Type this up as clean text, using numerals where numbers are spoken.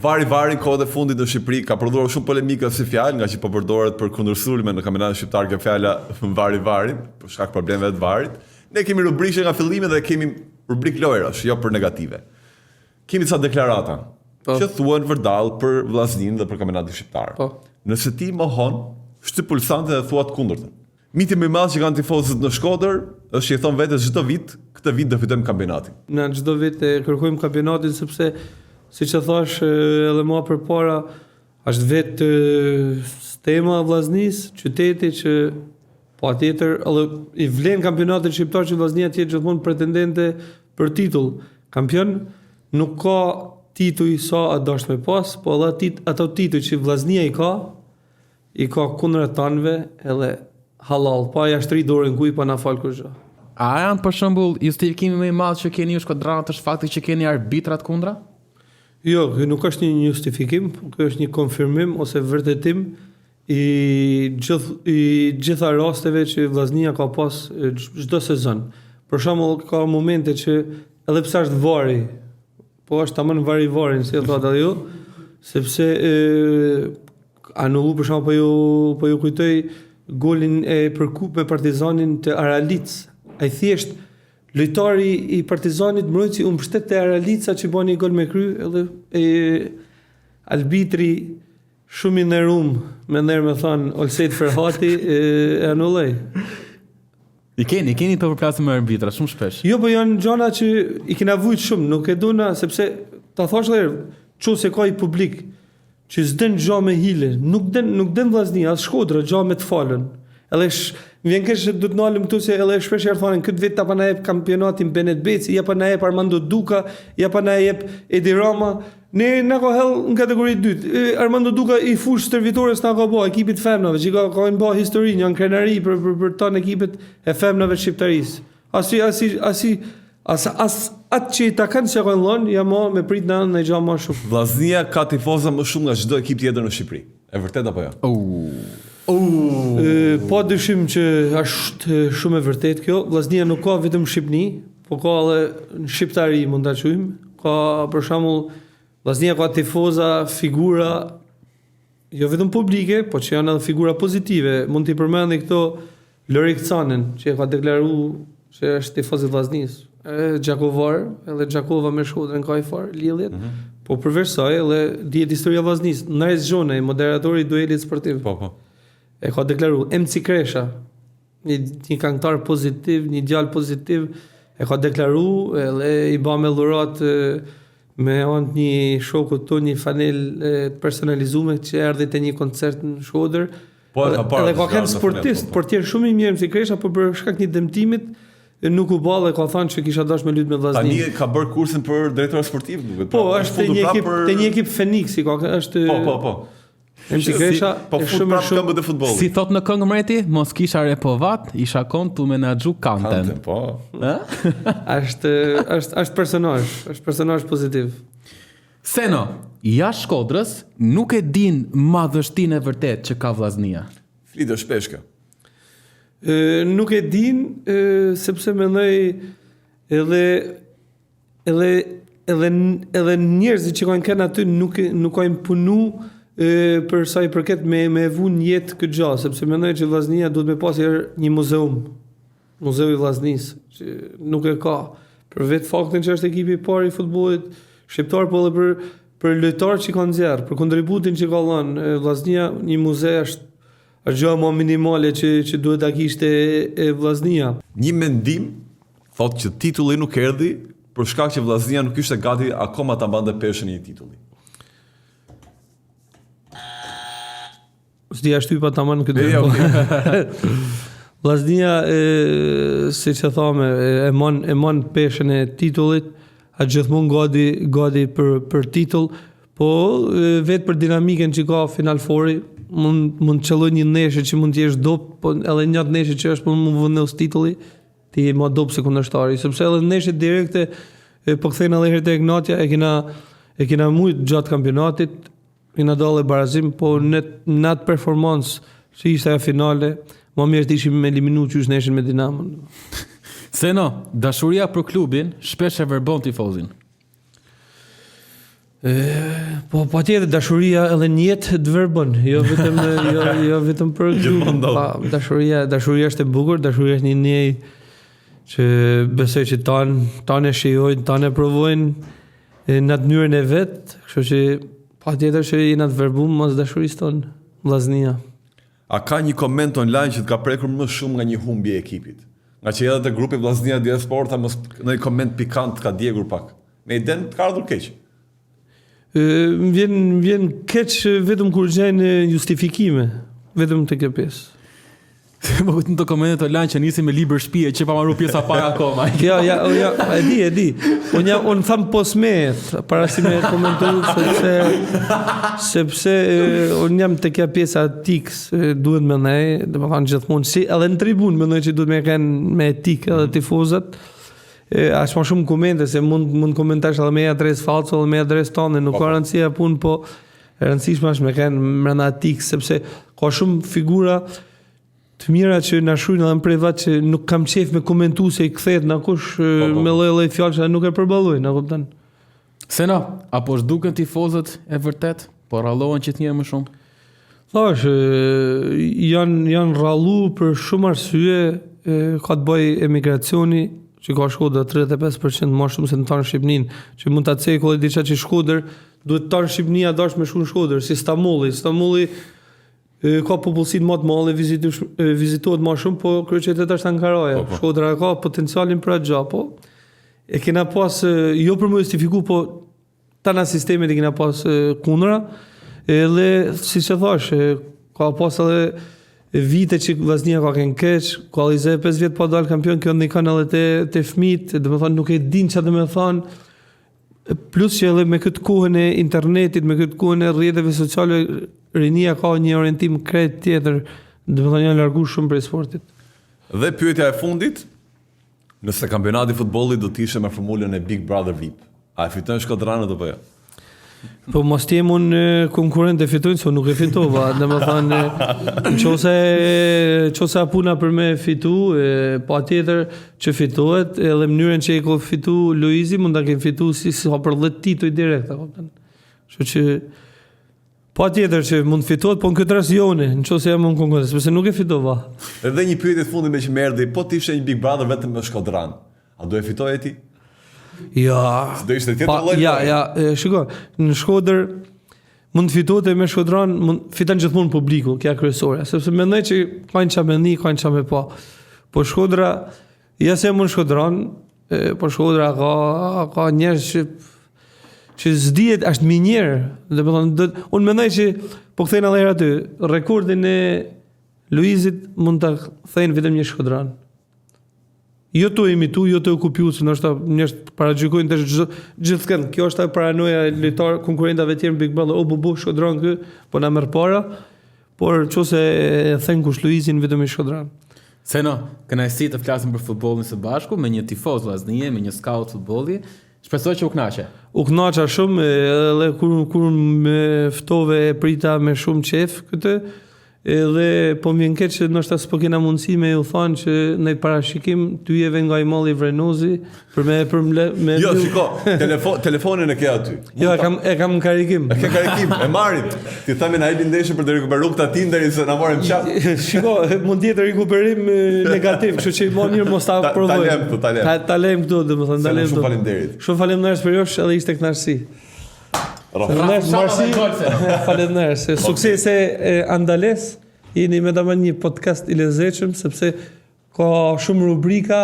Vari kohët e fundit në Shqipëri ka prodhuar shumë polemika si fjalë, nga që po përdoret për kundërsulme në kampionatin shqiptar kjo fjala vari për shkak problemeve të varit. Ne kemi rubrikë nga fillimi dhe kemi rubrikë lojrash, jo për negative. Kemi disa deklarata që thuan vërdall për vllazninë dhe për kampionatin shqiptar. Nëse ti mohon, shtyp pulsante dhe thua të kundërtën. Miti më i madh që kanë tifozët në Shkodër është që i thon vetes çdo vit, këtë vit do fitojmë kampionatin. Ne çdo vit e kërkojmë kampionatin sepse siç e thash edhe më përpara, është vetë tema e vllaznisë, qyteti që patjetër edhe i vlen kampionatin shqiptar që vllaznia të jetë gjithmonë pretendente për titull. Kampion nuk ka tituj sa a dosh me pas, po edhe ato tituj që vllaznia i ka kundërtanëve edhe halal, pa ja shtri dorën kuj pa na fal kurrë. A janë për shembull justifikimi më i madh që keni ju shkodranët është fakti që keni arbitrat kundra? Jo, kjo nuk është një justifikim, kjo është një konfirmim ose vërtetim i gjitha rasteve që vllaznia ka pas çdo sezon. Për shembull, ka momente që edhe pse është vari, po është tamam varin, si e thotë ajo, sepse anullu për shembull po ju kujtoj golin për kupë me Partizanin të Aralic. Ai thjesht lojtari i Partizanit mbrojtësi u mbështet te Aralica që bën një gol me kry, edhe arbitri shumë i nderuar, me nder me thon Olsejt Ferhati e anulloi. I keni të përplasim me arbitra shumë shpesh. Jo, po janë gjëra që i kena vujt shumë, nuk e dona sepse ta thash edhe çose ka i publik që s'den gjë me hile, nuk den vllaznia, as Shkodra gjë me të falën. Edhe vjen keq se do të ndalem këtu se edhe shpesh herë thonë këtë vit ta pa na jep kampionatin Benet Beci, ja pa na jep Armando Duka, ja pa na jep Edi Rama. Ne na ka hell në kategori 2. Armando Duka i fush stërvitores na ka bë ekipit femnave, që ka bë histori, një krenari për ton ekipet e femnave shqiptarisë. As atë që ta kanë se kanë lënë, ja më me prit në gjë më shumë. Vllaznia ka tifoza më shumë nga çdo ekip tjetër në Shqipëri. E vërtet apo jo? Po dyshim që është shumë e vërtet kjo. Vllaznia nuk ka vetëm në Shqipëri, po ka edhe në shqiptari, mund ta quajmë. Ka për shembull vllaznia ka tifoza, figura jo vetëm publike, po që janë edhe figura pozitive. Mund t'i përmendi këto Lori Kcanin, që ka deklaruar se është tifoz i vllaznisë. Gjakovar, edhe Gjakova me Shkodrën ka i farë lidhjet, po përveç saj edhe dihet historia vllaznisë. Najs Zhonaj, moderatori i duelit sportiv. Po. E ka deklaruar MC Kresha, një këngëtar pozitiv, një djalë pozitiv, e ka deklaruar edhe i ba me dhurat me anë një shoku të një fanel personalizuar që erdhi te një koncert në Shkodër. Po, edhe ka qenë sportist, portier shumë i mirë MC Kresha, po për shkak një dëmtimit nuk u ballë, ka thënë që kisha dashur me lut me vllaznin. Tani ka bërë kursin për drejtor sportiv, duket. Po, është një ekip Feniksi, është. Po. MC Kresha shumë këmbët e futbollit. Si thot në këngë mreti, mos kisha repovat, isha kon tu menaxhu Kanten. Po. Është personazh pozitiv. Seno, jashtë Shkodrës nuk e din madhështinë e vërtet që ka vllaznia. Flitë shpesh kjo. Nuk e din sepse mendoj edhe njerëzit që kanë aty nuk kanë punu për sa i përket me vun jetë këtë gjë, sepse mendoj që vllaznia duhet me pasë një muzeu i vllaznisë që nuk e ka. Për vetë faktin që është ekipi i parë i futbollit shqiptar, po edhe për lojtarët që kanë nxjerr, për kontributin që ka dhënë vllaznia, një muze është gjë më minimale që duhet ta kishte vllaznia. Një mendim thotë që titulli nuk erdhi për shkak që vllaznia nuk ishte gati akoma ta mbante peshën e një titulli. S'di shtypa tamam këtë. Vllaznia siç e thamë e mon peshën e titullit, a gjithmonë gati për titull, po vetë për dinamikën që ka Final Fouri mund të qelloj një neshë që mund të jesh dop, po edhe një neshë që është mund të vendos titulli, ti je më dop se kundërshtari, sepse edhe neshët direkte po kthejnë edhe herë tek Ignatja, e kena shumë gjatë kampionatit, kena dalë barazim, po në atë performancë që ishte ajo finale, më mirë të ishim me eliminu qysh neshën me Dinamon. Seno, dashuria për klubin shpesh e verbon tifozin. Po patjetër dashuria edhe në jetë të verbon, jo vetëm për Gjithmonë ndodh. dashuria është e bukur, dashuria është një njej që besoj që tanë e shijojnë, tanë e provojnë në atë mënyrën e vet, kështu që patjetër që jena të verbum mos dashurisë tonë, vllaznia. A ka një koment online që të ka prekur më shumë nga një humbje e ekipit? Nga që edhe te grupi vllaznia Dia Sporta mos në një koment pikant ka djegur pak. Me iden të ka ardhur keq. Më vjen keq vetëm kur gjejnë justifikime, vetëm te kjo pjesë. Më kujtën të komentet online që nisi me libër shtëpie që pa marrë pjesa para akoma. Ja, e di. Unë tham posmet, para si me komentu, sepse unë jam të kja pjesa tiks, duhet me nej, dhe më thanë gjithmonë, si edhe në tribun me nej që duhet me kënë me etik edhe tifozat, ashtë ma shumë komente, se mund komentash edhe me adres falso, edhe me adres tonë, nuk ka rëndësia punë, po rëndësishme është me kënë mrena etik, sepse ka shumë figura të mira që na shujnë edhe në privat që nuk kam qef me komentu se i kthehet në kush me lloj fjalë që nuk e përballojnë, a kupton? Sena, apo zhduken tifozët e vërtet, po rallohen që të njëjë më shumë? Thash, janë rallu për shumë arsye, ka të bëj emigracioni, që ka Shkodër 35% më shumë se në tonë Shqipnin, që mund ta cekoj diçka që Shkodër duhet tonë Shqipnia dash me shumë Shkodër, si Istanbulli ka popullsinë më të madhe, vizitohet më shumë, po kryeqyteti është Ankaraja. Shkodra ka potencialin për atë gjë, po e kena pas jo për më justifiku, po tana sistemet e kena pas kundra, edhe siç e thash, ka pas edhe vite që vllaznia ka qenë keq, ka 25 vjet pa dal kampion, kjo ndikon edhe te fëmijët, domethënë nuk e din çfarë do të thonë. Plus që edhe me këtë kohën e internetit, me këtë kohën e rrjeteve sociale, rinia ka një orientim krejt tjetër, domethënë janë larguar shumë prej sportit. Dhe pyetja e fundit, nëse kampionati i futbollit do të ishte me formulën e Big Brother VIP, a e fiton Shkodranët apo jo? Po mos t'jem unë konkurrent e fitojnë, se nuk e fitova, domethënë nëse puna për me fitu, pa tjetër që fitohet, edhe mënyrën që e ka fitu Luizi, mund ta kenë fitu si për 10 tituj direkt, kupton? Kështu që pa tjetër që mund fitohet, po në këtë rast jone, nëse jam unë konkurrent, sepse nuk e fitova. Edhe një pyetje të fundit me që më erdhi, po të ishte një Big Brother vetëm me Shkodran, a do e fitoje ti? Ja. Do ishte tjetër lloj. Ja, shiko, në Shkodër mund të fitohet me Shkodran, fiton gjithmonë publiku, kjo kryesore, sepse mendoj që kanë çfarë mendi, kanë çfarë me pa. Po Shkodra, ja se mund Shkodran, po Shkodra ka njerëz që s'dihet, është minjer, domethënë unë mendoj që po kthejnë edhe aty, rekordin e Luizit mund ta kthejnë vetëm një Shkodran. Jo të imitu, jo të okupiu, se nështë njerëz paragjykojnë të gjithkënd. Kjo është paranoja e lojtar konkurrentave tjerë në Big Brother, bu Shkodran kë, po na merr para, por nëse e thënë kush Luizin vetëm i Shkodran. Sena, kënaqësi të flasim për futbollin së bashku me një tifoz vllaznie, me një scout futbolli. Shpresoj që u kënaqe. U kënaqa shumë, edhe kur më ftove e prita me shumë qef këtë, edhe po më vjen keq që ndoshta s'po kena mundësi me u thonë që në parashikim ty jeve nga i malli Vrenozi për me Jo, shiko, telefonin e ke aty. Jo, e kam në karikim. E ke karikim, e marit. Ti thamë na hajde ndeshje për të rikuperuar këta Tinderi se na morëm çaf. Shiko, mund të jetë rikuperim negativ, kështu që më mirë mos ta provoj. Ta lëm këtu, domethënë, ta lëm këtu. Shumë faleminderit. Shumë faleminderit për josh, edhe ishte kënaqësi. Faleminderit, suksese Andales. Jeni me një podcast i lezetshëm sepse ka shumë rubrika